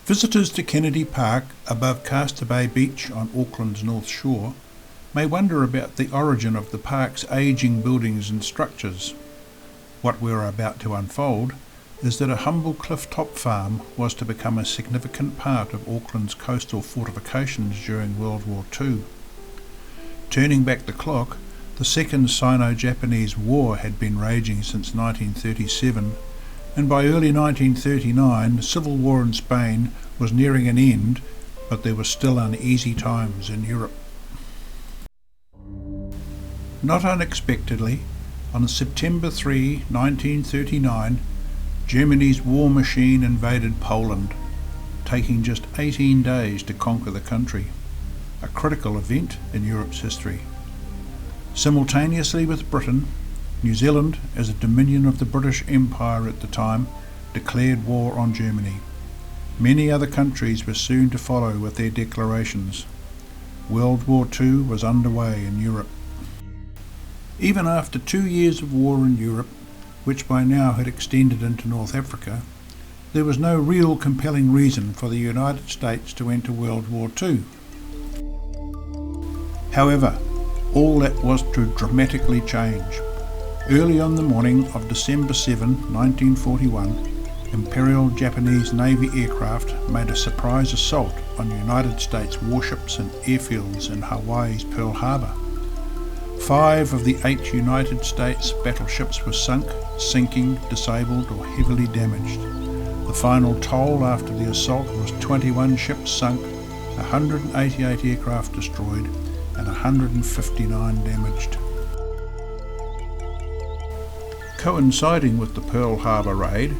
Visitors to Kennedy Park above Castor Bay Beach on Auckland's North Shore may wonder about the origin of the park's ageing buildings and structures. What we're about to unfold is that a humble cliff-top farm was to become a significant part of Auckland's coastal fortifications during World War II. Turning back the clock, the Second Sino-Japanese War had been raging since 1937, and by early 1939 the civil war in Spain was nearing an end, but there were still uneasy times in Europe. Not unexpectedly, on September 3, 1939, Germany's war machine invaded Poland, taking just 18 days to conquer the country, a critical event in Europe's history. Simultaneously with Britain, New Zealand, as a dominion of the British Empire at the time, declared war on Germany. Many other countries were soon to follow with their declarations. World War II was underway in Europe. Even after 2 years of war in Europe, which by now had extended into North Africa, there was no real compelling reason for the United States to enter World War II. However, all that was to dramatically change. Early on the morning of December 7, 1941, Imperial Japanese Navy aircraft made a surprise assault on United States warships and airfields in Hawaii's Pearl Harbor. 5 of the 8 United States battleships were sunk, sinking, disabled or heavily damaged. The final toll after the assault was 21 ships sunk, 188 aircraft destroyed and 159 damaged. Coinciding with the Pearl Harbor raid,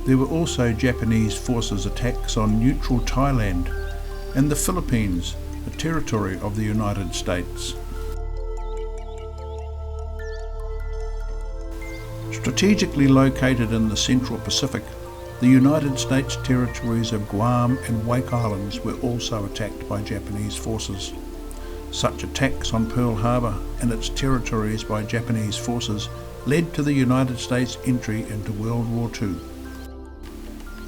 there were also Japanese forces attacks on neutral Thailand and the Philippines, a territory of the United States. Strategically located in the Central Pacific, the United States territories of Guam and Wake Islands were also attacked by Japanese forces. Such attacks on Pearl Harbor and its territories by Japanese forces led to the United States entry into World War II.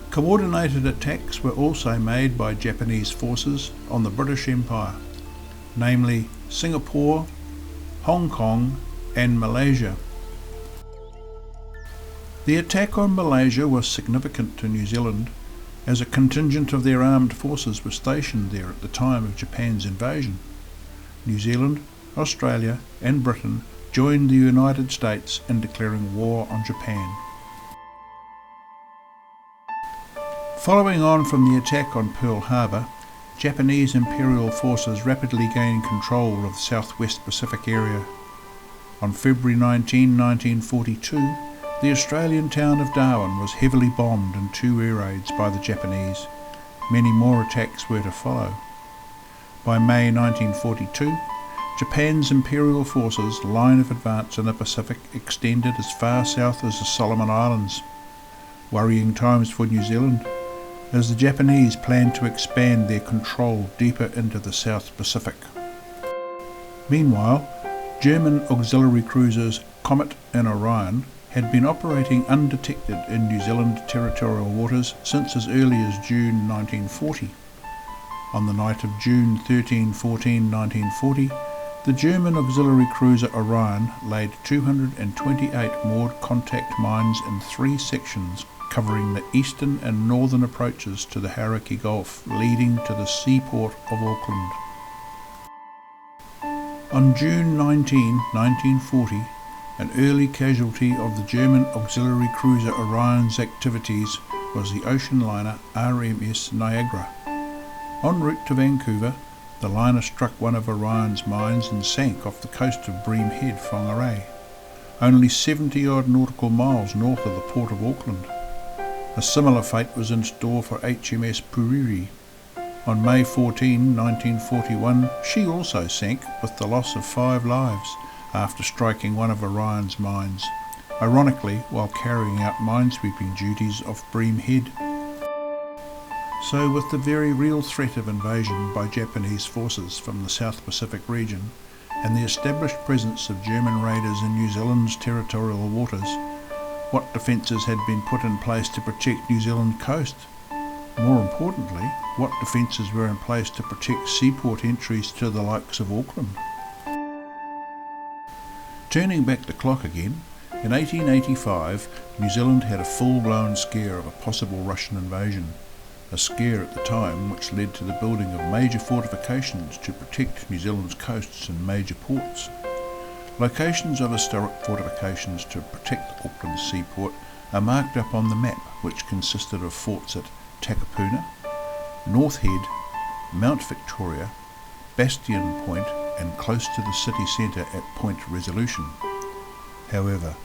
Coordinated attacks were also made by Japanese forces on the British Empire, namely Singapore, Hong Kong and Malaysia. The attack on Malaysia was significant to New Zealand, as a contingent of their armed forces was stationed there at the time of Japan's invasion. New Zealand, Australia and Britain joined the United States in declaring war on Japan. Following on from the attack on Pearl Harbor, Japanese imperial forces rapidly gained control of the Southwest Pacific area. On February 19, 1942, the Australian town of Darwin was heavily bombed in 2 air raids by the Japanese. Many more attacks were to follow. By May 1942, Japan's imperial forces' line of advance in the Pacific extended as far south as the Solomon Islands. Worrying times for New Zealand, as the Japanese planned to expand their control deeper into the South Pacific. Meanwhile, German auxiliary cruisers Comet and Orion had been operating undetected in New Zealand territorial waters since as early as June 1940. On the night of June 13-14, 1940, the German auxiliary cruiser Orion laid 228 moored contact mines in 3 sections covering the eastern and northern approaches to the Hauraki Gulf leading to the seaport of Auckland. On June 19, 1940, an early casualty of the German auxiliary cruiser Orion's activities was the ocean liner RMS Niagara. En route to Vancouver, the liner struck one of Orion's mines and sank off the coast of Bream Head, Whangarei, only 70-odd nautical miles north of the port of Auckland. A similar fate was in store for HMS Puriri. On May 14, 1941, she also sank with the loss of 5 lives after striking one of Orion's mines, ironically while carrying out minesweeping duties off Bream Head. So with the very real threat of invasion by Japanese forces from the South Pacific region and the established presence of German raiders in New Zealand's territorial waters, what defences had been put in place to protect New Zealand coast? More importantly, what defences were in place to protect seaport entries to the likes of Auckland? Turning back the clock again, in 1885, New Zealand had a full-blown scare of a possible Russian invasion, a scare at the time which led to the building of major fortifications to protect New Zealand's coasts and major ports. Locations of historic fortifications to protect Auckland's seaport are marked up on the map, which consisted of forts at Takapuna, North Head, Mount Victoria, Bastion Point and close to the city centre at Point Resolution. However,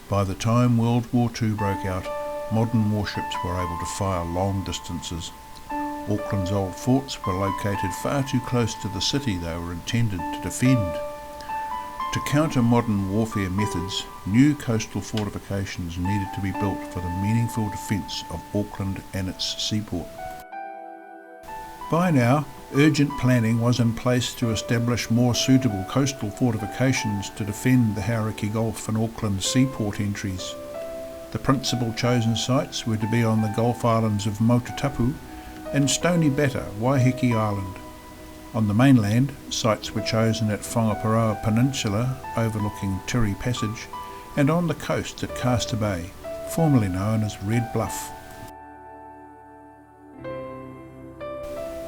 by the time World War II broke out, modern warships were able to fire long distances. Auckland's old forts were located far too close to the city they were intended to defend. To counter modern warfare methods, new coastal fortifications needed to be built for the meaningful defence of Auckland and its seaport. By now, urgent planning was in place to establish more suitable coastal fortifications to defend the Hauraki Gulf and Auckland seaport entries. The principal chosen sites were to be on the Gulf Islands of Motutapu and Stony Batter, Waiheke Island. On the mainland, sites were chosen at Whangaparoa Peninsula overlooking Tiri Passage and on the coast at Castor Bay, formerly known as Red Bluff.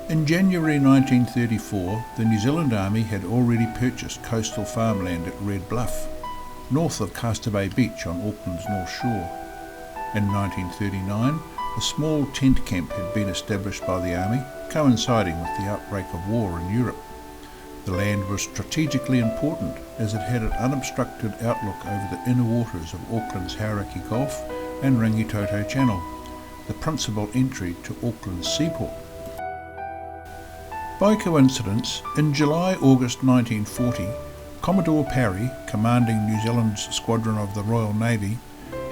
In January 1934, the New Zealand Army had already purchased coastal farmland at Red Bluff, north of Castor Bay Beach on Auckland's North Shore. In 1939, a small tent camp had been established by the Army, coinciding with the outbreak of war in Europe. The land was strategically important as it had an unobstructed outlook over the inner waters of Auckland's Hauraki Gulf and Rangitoto Channel, the principal entry to Auckland's seaport. By coincidence, in July-August 1940, Commodore Parry, commanding New Zealand's squadron of the Royal Navy,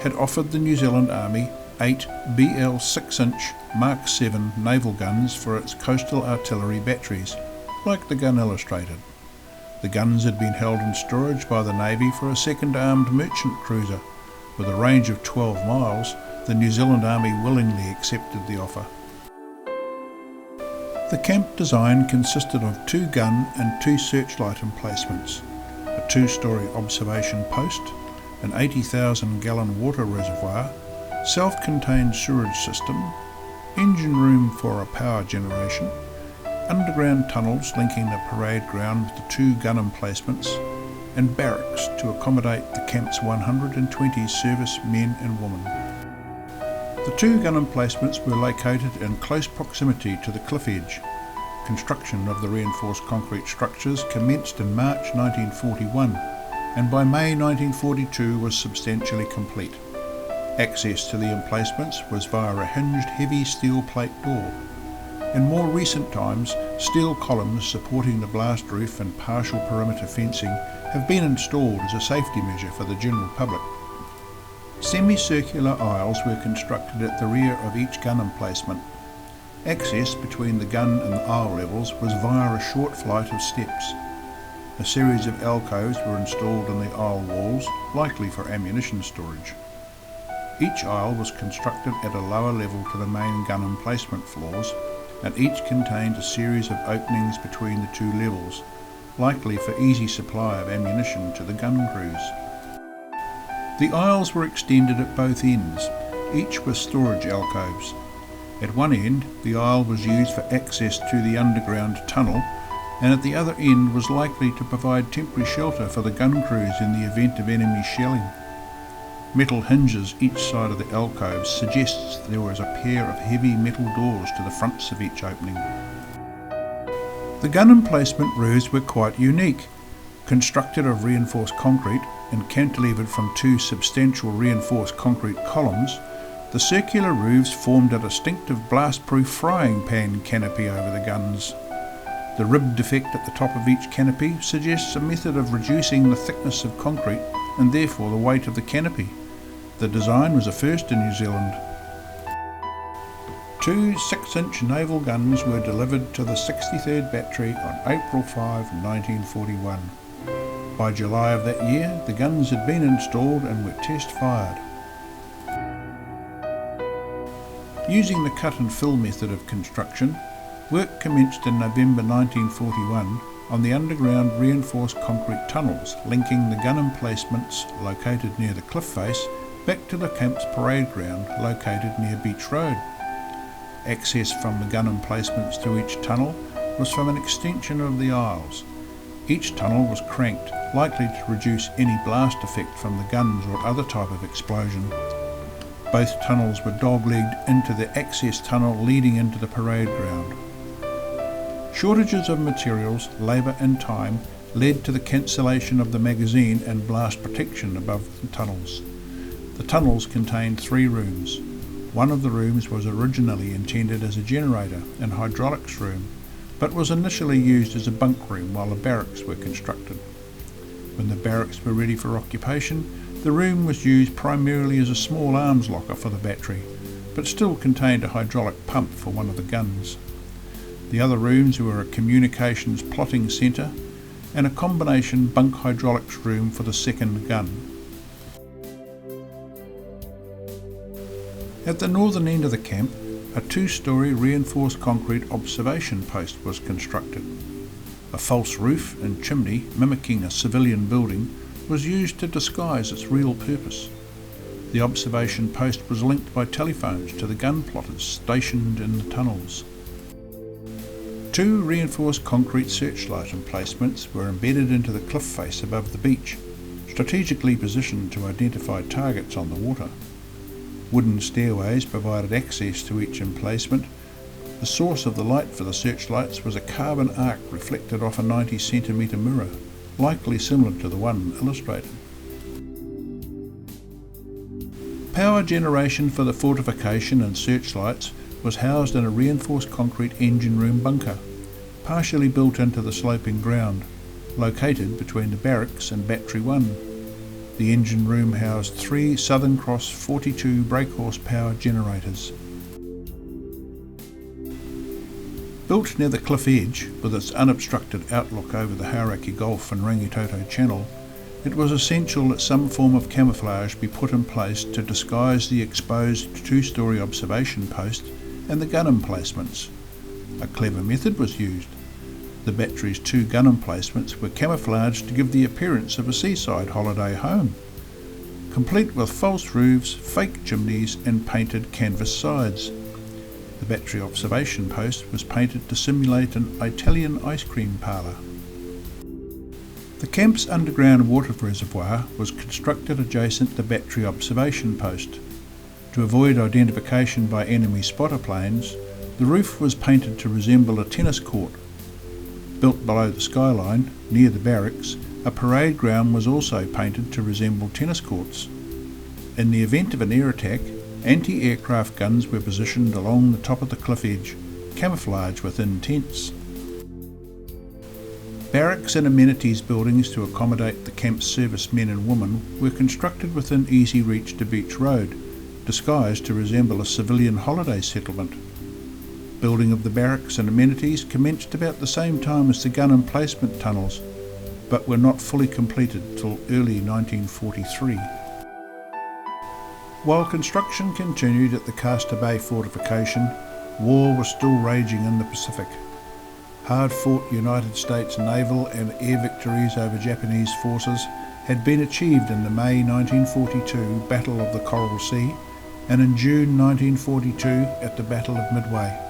had offered the New Zealand Army 8 BL 6-inch Mark 7 naval guns for its coastal artillery batteries, like the gun illustrated. The guns had been held in storage by the Navy for a second armed merchant cruiser. With a range of 12 miles, the New Zealand Army willingly accepted the offer. The camp design consisted of 2 gun and 2 searchlight emplacements, a 2-storey observation post, an 80,000-gallon water reservoir, self-contained sewerage system, engine room for a power generation, underground tunnels linking the parade ground with the 2 gun emplacements, and barracks to accommodate the camp's 120 service men and women. The 2 gun emplacements were located in close proximity to the cliff edge. Construction of the reinforced concrete structures commenced in March 1941 and by May 1942 was substantially complete. Access to the emplacements was via a hinged heavy steel plate door. In more recent times, steel columns supporting the blast roof and partial perimeter fencing have been installed as a safety measure for the general public. Semicircular aisles were constructed at the rear of each gun emplacement. Access between the gun and the aisle levels was via a short flight of steps. A series of alcoves were installed in the aisle walls, likely for ammunition storage. Each aisle was constructed at a lower level to the main gun emplacement floors, and each contained a series of openings between the 2 levels, likely for easy supply of ammunition to the gun crews. The aisles were extended at both ends, each with storage alcoves. At one end, the aisle was used for access to the underground tunnel, and at the other end was likely to provide temporary shelter for the gun crews in the event of enemy shelling. Metal hinges each side of the alcoves suggests there was a pair of heavy metal doors to the fronts of each opening. The gun emplacement roofs were quite unique. Constructed of reinforced concrete and cantilevered from 2 substantial reinforced concrete columns, the circular roofs formed a distinctive blast-proof frying pan canopy over the guns. The rib defect at the top of each canopy suggests a method of reducing the thickness of concrete and therefore the weight of the canopy. The design was a first in New Zealand. 2 6-inch naval guns were delivered to the 63rd Battery on April 5, 1941. By July of that year, the guns had been installed and were test fired. Using the cut and fill method of construction, work commenced in November 1941 on the underground reinforced concrete tunnels linking the gun emplacements located near the cliff face back to the camp's parade ground located near Beach Road. Access from the gun emplacements to each tunnel was from an extension of the aisles. Each tunnel was cranked, likely to reduce any blast effect from the guns or other type of explosion. Both tunnels were dog-legged into the access tunnel leading into the parade ground. Shortages of materials, labour and time led to the cancellation of the magazine and blast protection above the tunnels. The tunnels contained 3 rooms. One of the rooms was originally intended as a generator and hydraulics room, but was initially used as a bunk room while the barracks were constructed. When the barracks were ready for occupation, the room was used primarily as a small arms locker for the battery, but still contained a hydraulic pump for one of the guns. The other rooms were a communications plotting centre and a combination bunk hydraulics room for the second gun. At the northern end of the camp, a 2-storey reinforced concrete observation post was constructed. A false roof and chimney mimicking a civilian building was used to disguise its real purpose. The observation post was linked by telephones to the gun plotters stationed in the tunnels. 2 reinforced concrete searchlight emplacements were embedded into the cliff face above the beach, strategically positioned to identify targets on the water. Wooden stairways provided access to each emplacement. The source of the light for the searchlights was a carbon arc reflected off a 90cm mirror, likely similar to the one illustrated. Power generation for the fortification and searchlights was housed in a reinforced concrete engine room bunker, partially built into the sloping ground, located between the barracks and Battery 1. The engine room housed 3 Southern Cross 42 brake horsepower generators. Built near the cliff edge, with its unobstructed outlook over the Hauraki Gulf and Rangitoto Channel, it was essential that some form of camouflage be put in place to disguise the exposed 2-storey observation post and the gun emplacements. A clever method was used. The battery's 2 gun emplacements were camouflaged to give the appearance of a seaside holiday home, complete with false roofs, fake chimneys and painted canvas sides. The battery observation post was painted to simulate an Italian ice cream parlour. The camp's underground water reservoir was constructed adjacent to the battery observation post. To avoid identification by enemy spotter planes, the roof was painted to resemble a tennis court. Built below the skyline, near the barracks, a parade ground was also painted to resemble tennis courts. In the event of an air attack, anti-aircraft guns were positioned along the top of the cliff edge, camouflaged within tents. Barracks and amenities buildings to accommodate the camp's servicemen and women were constructed within easy reach to Beach Road, disguised to resemble a civilian holiday settlement. Building of the barracks and amenities commenced about the same time as the gun emplacement tunnels, but were not fully completed till early 1943. While construction continued at the Castor Bay fortification, war was still raging in the Pacific. Hard-fought United States naval and air victories over Japanese forces had been achieved in the May 1942 Battle of the Coral Sea and in June 1942 at the Battle of Midway.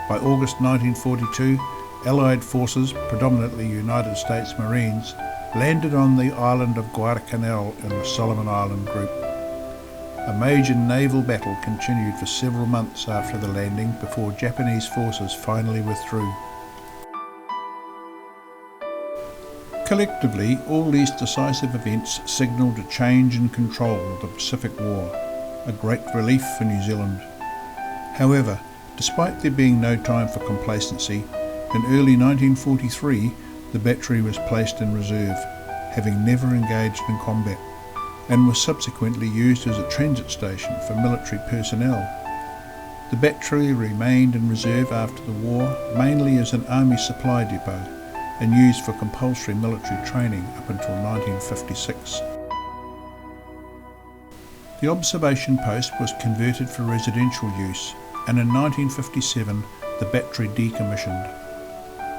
By August 1942, Allied forces, predominantly United States Marines, landed on the island of Guadalcanal in the Solomon Island group. A major naval battle continued for several months after the landing before Japanese forces finally withdrew. Collectively, all these decisive events signalled a change in control of the Pacific War, a great relief for New Zealand. However, despite there being no time for complacency, in early 1943 the battery was placed in reserve, having never engaged in combat, and was subsequently used as a transit station for military personnel. The battery remained in reserve after the war, mainly as an army supply depot, and used for compulsory military training up until 1956. The observation post was converted for residential use, and in 1957 the battery decommissioned.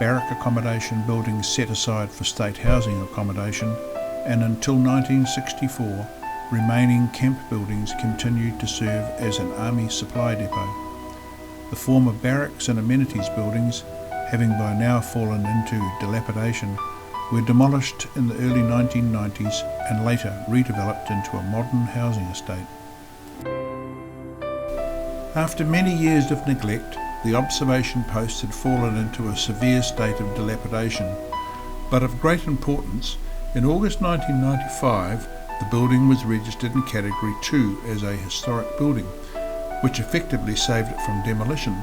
Barrack accommodation buildings set aside for state housing accommodation, and until 1964 remaining camp buildings continued to serve as an army supply depot. The former barracks and amenities buildings, having by now fallen into dilapidation, were demolished in the early 1990s and later redeveloped into a modern housing estate. After many years of neglect, the observation post had fallen into a severe state of dilapidation, but of great importance, in August 1995 the building was registered in Category 2 as a historic building, which effectively saved it from demolition.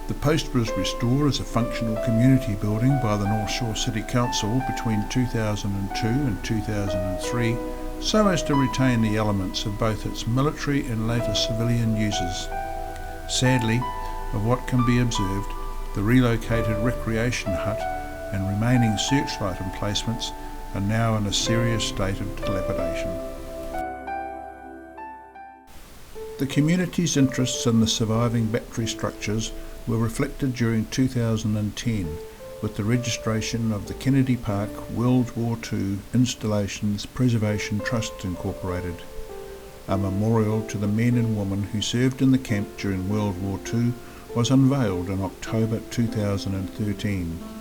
The post was restored as a functional community building by the North Shore City Council between 2002 and 2003, so as to retain the elements of both its military and later civilian uses. Sadly, of what can be observed, the relocated recreation hut and remaining searchlight emplacements are now in a serious state of dilapidation. The community's interests in the surviving battery structures were reflected during 2010 with the registration of the Kennedy Park World War II Installations Preservation Trust Incorporated. A memorial to the men and women who served in the camp during World War II was unveiled in October 2013.